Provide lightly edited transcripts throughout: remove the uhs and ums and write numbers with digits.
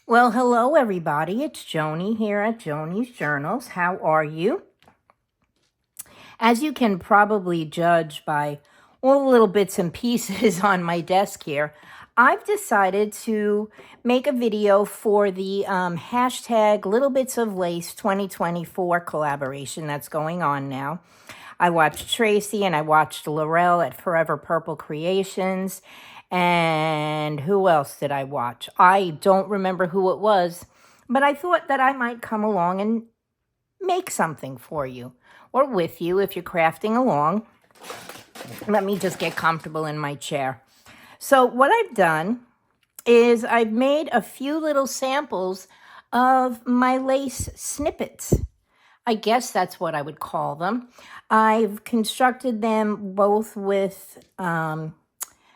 Well, hello everybody. It's Joni here at Joni's Journals. How are you? As you can probably judge by all the little bits and pieces on my desk here, I've decided to make a video for the hashtag Little Bits of Lace 2024 collaboration that's going on now. I watched Tracy and I watched Laurel at Forever Purple Creations. And who else did I watch? I don't remember who it was, but I thought that I might come along and make something for you or with you if you're crafting along. Let me just get comfortable in my chair. So what I've done is I've made a few little samples of my lace snippets. I guess that's what I would call them. I've constructed them both with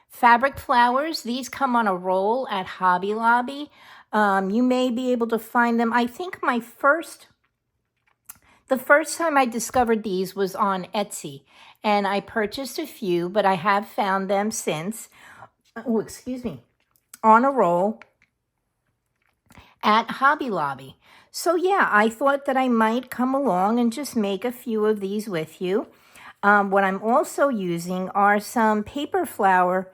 fabric flowers. These come on a roll at Hobby Lobby. You may be able to find them. I think the first time I discovered these was on Etsy, and I purchased a few, but I have found them since. Oh, excuse me. On a roll at Hobby Lobby. So yeah, I thought that I might come along and just make a few of these with you. What I'm also using are some paper flower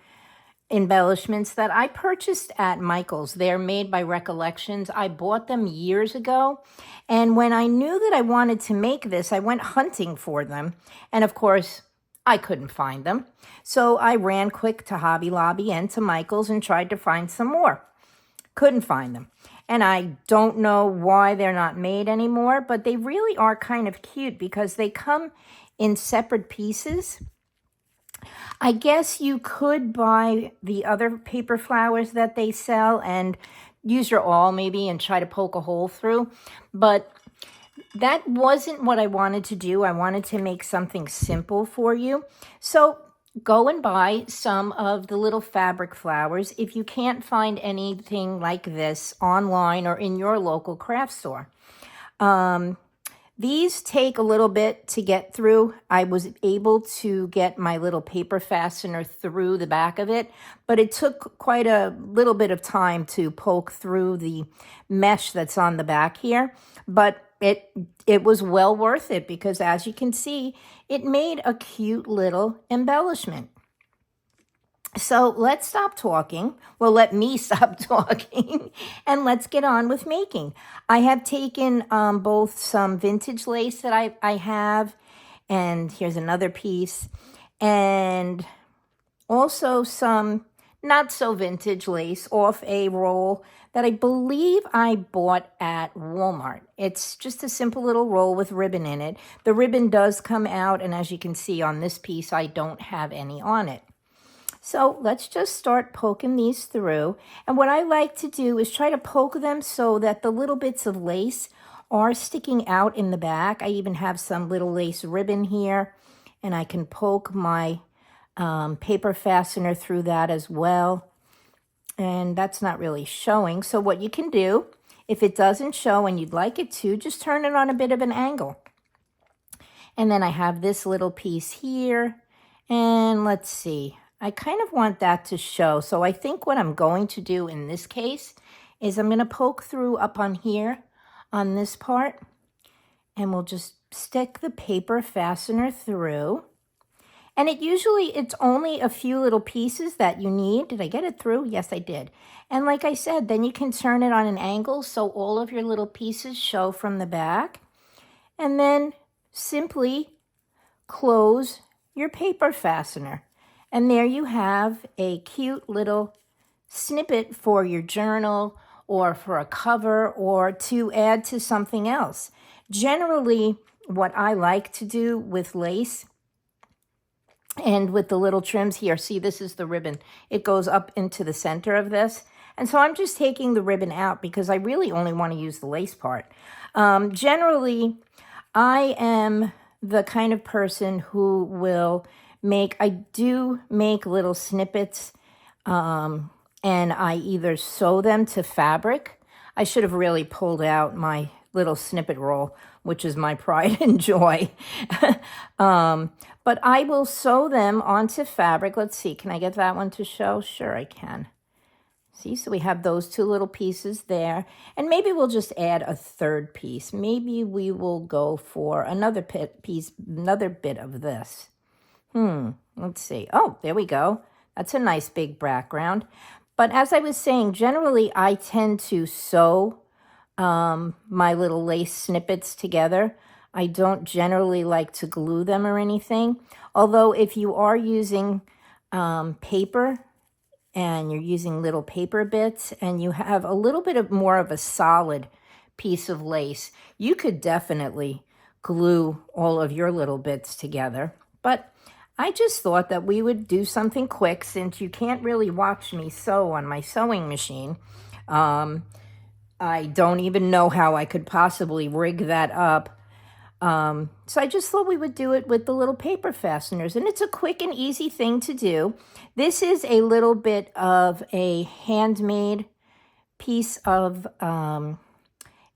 embellishments that I purchased at Michael's. They're made by Recollections. I bought them years ago, and when I knew that I wanted to make this, I went hunting for them, and of course I couldn't find them. So I ran quick to Hobby Lobby and to Michael's and tried to find some more. Couldn't find them, and I don't know why they're not made anymore, but they really are kind of cute because they come in separate pieces. I guess you could buy the other paper flowers that they sell and use your awl maybe and try to poke a hole through. But that wasn't what I wanted to do. I wanted to make something simple for you. So go and buy some of the little fabric flowers if you can't find anything like this online or in your local craft store. These take a little bit to get through. I was able to get my little paper fastener through the back of it, but it took quite a little bit of time to poke through the mesh that's on the back here. But it was well worth it because, as you can see, it made a cute little embellishment. So let's stop talking. Well, let me stop talking and let's get on with making. I have taken both some vintage lace that I have, and here's another piece, and also some not so vintage lace off a roll that I believe I bought at Walmart. It's just a simple little roll with ribbon in it. The ribbon does come out, and as you can see on this piece, I don't have any on it. So let's just start poking these through. And what I like to do is try to poke them so that the little bits of lace are sticking out in the back. I even have some little lace ribbon here, and I can poke my paper fastener through that as well. And that's not really showing. So what you can do, if it doesn't show and you'd like it to, just turn it on a bit of an angle. And then I have this little piece here, and let's see. I kind of want that to show. So I think what I'm going to do in this case is I'm going to poke through up on here on this part, and we'll just stick the paper fastener through. And it's only a few little pieces that you need. Did I get it through? Yes, I did. And like I said, then you can turn it on an angle so all of your little pieces show from the back. And then simply close your paper fastener. And there you have a cute little snippet for your journal or for a cover or to add to something else. Generally, what I like to do with lace and with the little trims here, see, this is the ribbon. It goes up into the center of this. And so I'm just taking the ribbon out because I really only want to use the lace part. Generally, I am the kind of person who will I do make little snippets, and I either sew them to fabric. I should have really pulled out my little snippet roll, which is my pride and joy. But I will sew them onto fabric. Let's see, can I get that one to show? Sure I can. See, so we have those two little pieces there. And maybe we'll just add a third piece. Maybe we will go for another piece, another bit of this. Let's see. Oh, there we go. That's a nice big background. But as I was saying, generally I tend to sew my little lace snippets together. I don't generally like to glue them or anything. Although if you are using paper, and you're using little paper bits, and you have a little bit of more of a solid piece of lace, you could definitely glue all of your little bits together. But I just thought that we would do something quick since you can't really watch me sew on my sewing machine. I don't even know how I could possibly rig that up. So I just thought we would do it with the little paper fasteners, and it's a quick and easy thing to do. This is a little bit of a handmade piece of,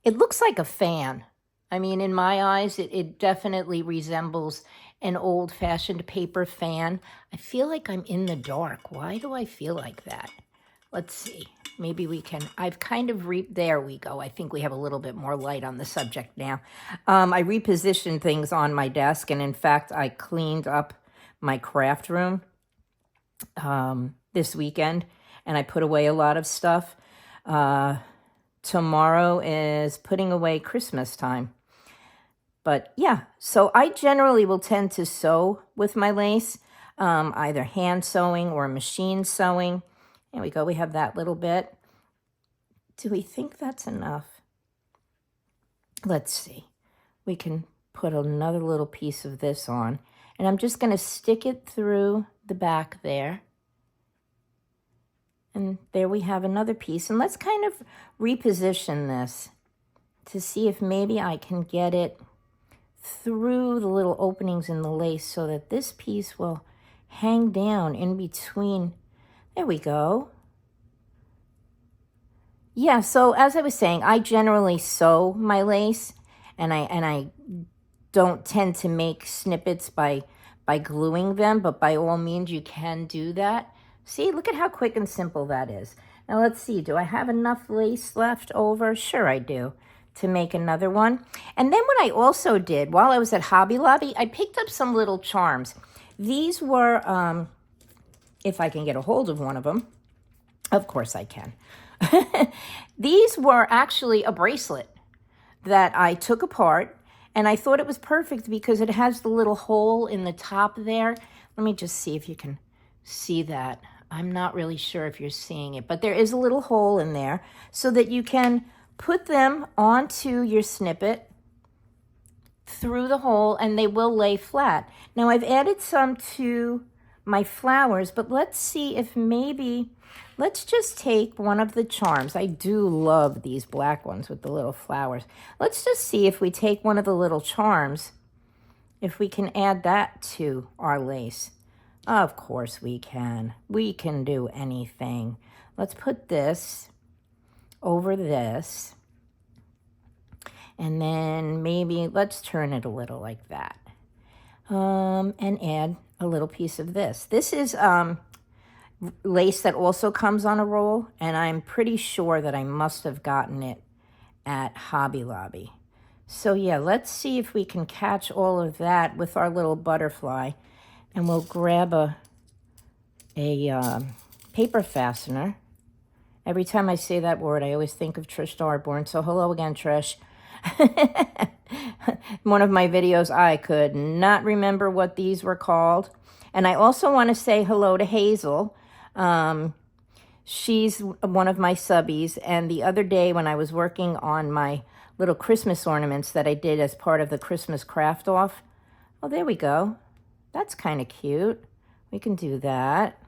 it looks like a fan. I mean, in my eyes, it definitely resembles an old-fashioned paper fan. I feel like I'm in the dark. Why do I feel like that? Let's see. Maybe we can, I've kind of there we go. I think we have a little bit more light on the subject now. I repositioned things on my desk, and in fact, I cleaned up my craft room this weekend, and I put away a lot of stuff. Tomorrow is putting away Christmas time. But yeah, so I generally will tend to sew with my lace, either hand sewing or machine sewing. There we go. We have that little bit. Do we think that's enough? Let's see. We can put another little piece of this on. And I'm just going to stick it through the back there. And there we have another piece. And let's kind of reposition this to see if maybe I can get it through the little openings in the lace so that this piece will hang down in between. There we go. Yeah, so as I was saying, I generally sew my lace, and I don't tend to make snippets by gluing them, but by all means you can do that. See, look at how quick and simple that is. Now let's see, do I have enough lace left over? Sure I do, to make another one. And then what I also did while I was at Hobby Lobby, I picked up some little charms. These were, if I can get a hold of one of them, of course I can. These were actually a bracelet that I took apart, and I thought it was perfect because it has the little hole in the top there. Let me just see if you can see that. I'm not really sure if you're seeing it, but there is a little hole in there so that you can put them onto your snippet through the hole, and they will lay flat. Now I've added some to my flowers, but let's see if maybe, let's just take one of the charms. I do love these black ones with the little flowers. Let's just see if we take one of the little charms, if we can add that to our lace. Of course we can. We can do anything. Let's put this over this, and then maybe let's turn it a little like that, and add a little piece of this. This is lace that also comes on a roll, and I'm pretty sure that I must have gotten it at Hobby Lobby. So yeah, let's see if we can catch all of that with our little butterfly, and we'll grab a paper fastener. Every time I say that word, I always think of Trish Starborn, so hello again, Trish. One of my videos, I could not remember what these were called. And I also want to say hello to Hazel. She's one of my subbies, and the other day when I was working on my little Christmas ornaments that I did as part of the Christmas craft off, oh, there we go. That's kind of cute. We can do that.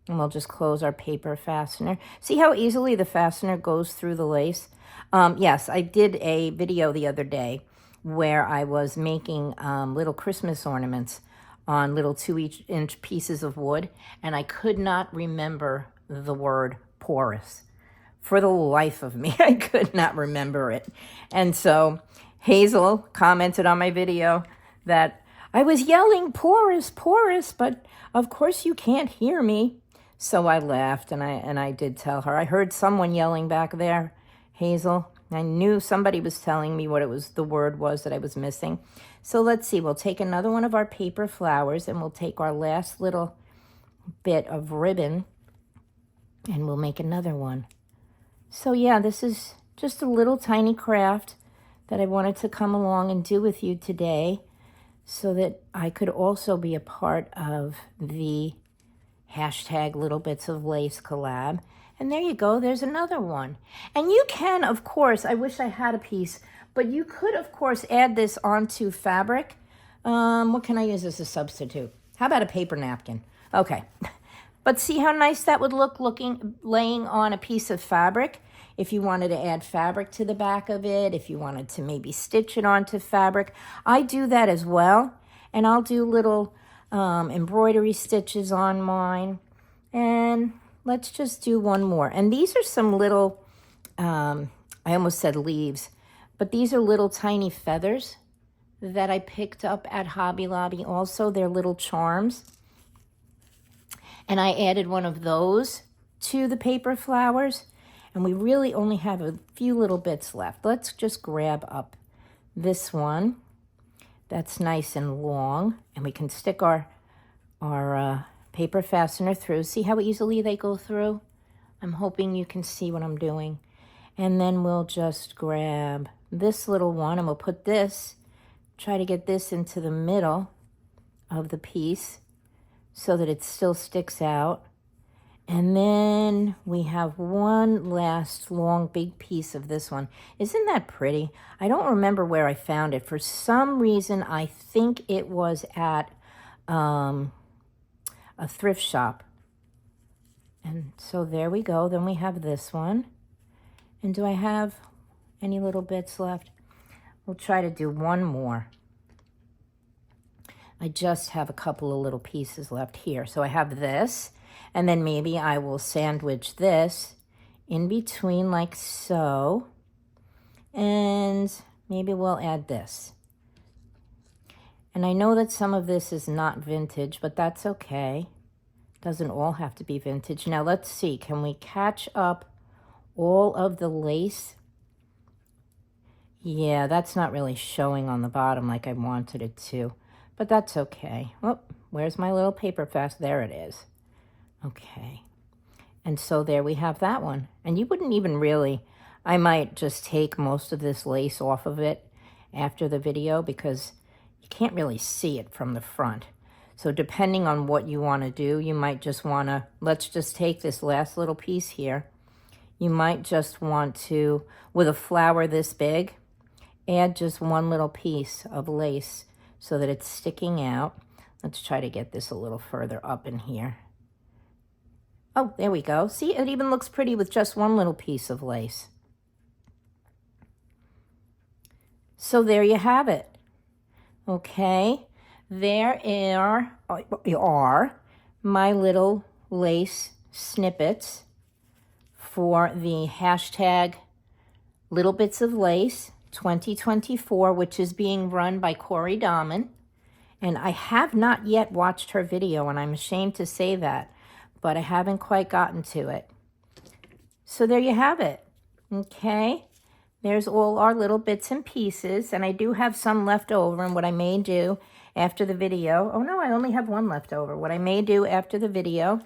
And we'll just close our paper fastener. See how easily the fastener goes through the lace? Yes, I did a video the other day where I was making little Christmas ornaments on little 2-inch pieces of wood, and I could not remember the word porous. For the life of me, I could not remember it. And so Hazel commented on my video that I was yelling porous, porous, but of course you can't hear me. So I laughed, and I did tell her. I heard someone yelling back there, Hazel. I knew somebody was telling me what the word was that I was missing. So let's see. We'll take another one of our paper flowers, and we'll take our last little bit of ribbon, and we'll make another one. So yeah, this is just a little tiny craft that I wanted to come along and do with you today, so that I could also be a part of the hashtag Little Bits of Lace collab. And there you go, there's another one. And you can, of course, I wish I had a piece, but you could, of course, add this onto fabric. What can I use as a substitute? How about a paper napkin? Okay. But see how nice that would look laying on a piece of fabric? If you wanted to add fabric to the back of it, if you wanted to maybe stitch it onto fabric, I do that as well. And I'll do little embroidery stitches on mine. And let's just do one more. And these are some little, I almost said leaves, but these are little tiny feathers that I picked up at Hobby Lobby also. They're little charms. And I added one of those to the paper flowers. And we really only have a few little bits left. Let's just grab up this one. That's nice and long. And we can stick our paper fastener through. See how easily they go through? I'm hoping you can see what I'm doing. And then we'll just grab this little one, and we'll put this, try to get this into the middle of the piece so that it still sticks out. And then we have one last long big piece of this one. Isn't that pretty? I don't remember where I found it. For some reason, I think it was at a thrift shop. And so there we go. Then we have this one. And do I have any little bits left? We'll try to do one more. I just have a couple of little pieces left here. So I have this, and then maybe I will sandwich this in between like so. And maybe we'll add this. And I know that some of this is not vintage, but that's okay. Doesn't all have to be vintage. Now let's see, can we catch up all of the lace? Yeah, that's not really showing on the bottom like I wanted it to, but that's okay. Oh, where's my little paper fast? There it is. Okay. And so there we have that one. And you wouldn't even really, I might just take most of this lace off of it after the video because you can't really see it from the front. So depending on what you want to do, you might just want to, let's just take this last little piece here. You might just want to, with a flower this big, add just one little piece of lace so that it's sticking out. Let's try to get this a little further up in here. Oh, there we go. See, it even looks pretty with just one little piece of lace. So there you have it. Okay, there are my little lace snippets for the hashtag Little Bits of Lace 2024, which is being run by Corey Dahman. And I have not yet watched her video, and I'm ashamed to say that, but I haven't quite gotten to it. So there you have it. Okay, there's all our little bits and pieces, and I do have some left over, and what I may do after the video, oh no, I only have one left over. What I may do after the video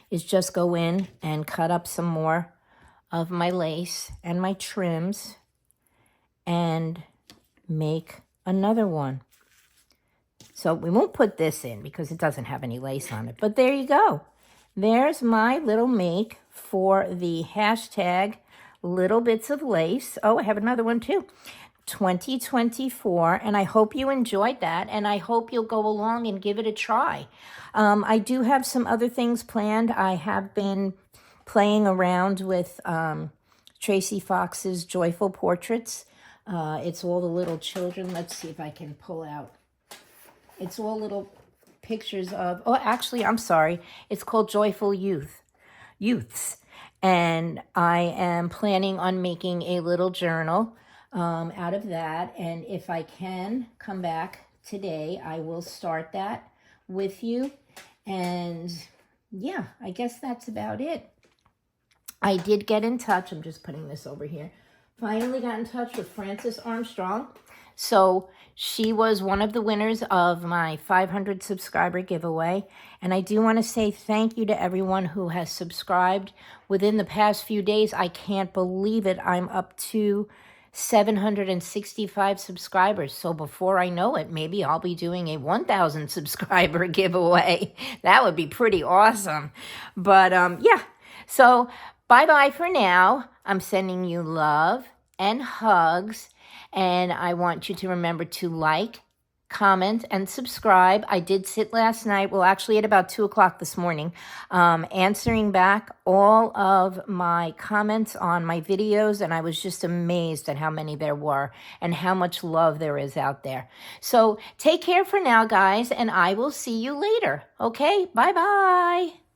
is just go in and cut up some more of my lace and my trims and make another one. So we won't put this in because it doesn't have any lace on it. But there you go. There's my little make for the hashtag Little Bits of Lace. Oh, I have another one too. 2024. And I hope you enjoyed that. And I hope you'll go along and give it a try. I do have some other things planned. I have been playing around with Tracy Fox's Joyful Portraits. It's all the little children. Let's see if I can pull out. It's all little pictures of, oh, actually, I'm sorry. It's called Joyful Youths. And I am planning on making a little journal out of that. And if I can come back today, I will start that with you. And yeah, I guess that's about it. I did get in touch. I'm just putting this over here. Finally got in touch with Frances Armstrong. So she was one of the winners of my 500 subscriber giveaway. And I do want to say thank you to everyone who has subscribed within the past few days. I can't believe it. I'm up to 765 subscribers. So before I know it, maybe I'll be doing a 1,000 subscriber giveaway. That would be pretty awesome. But yeah, so bye-bye for now. I'm sending you love and hugs. And I want you to remember to like, comment, and subscribe. I did sit last night, well, actually at about 2 o'clock this morning, answering back all of my comments on my videos, and I was just amazed at how many there were and how much love there is out there. So take care for now, guys, and I will see you later. Okay, bye-bye.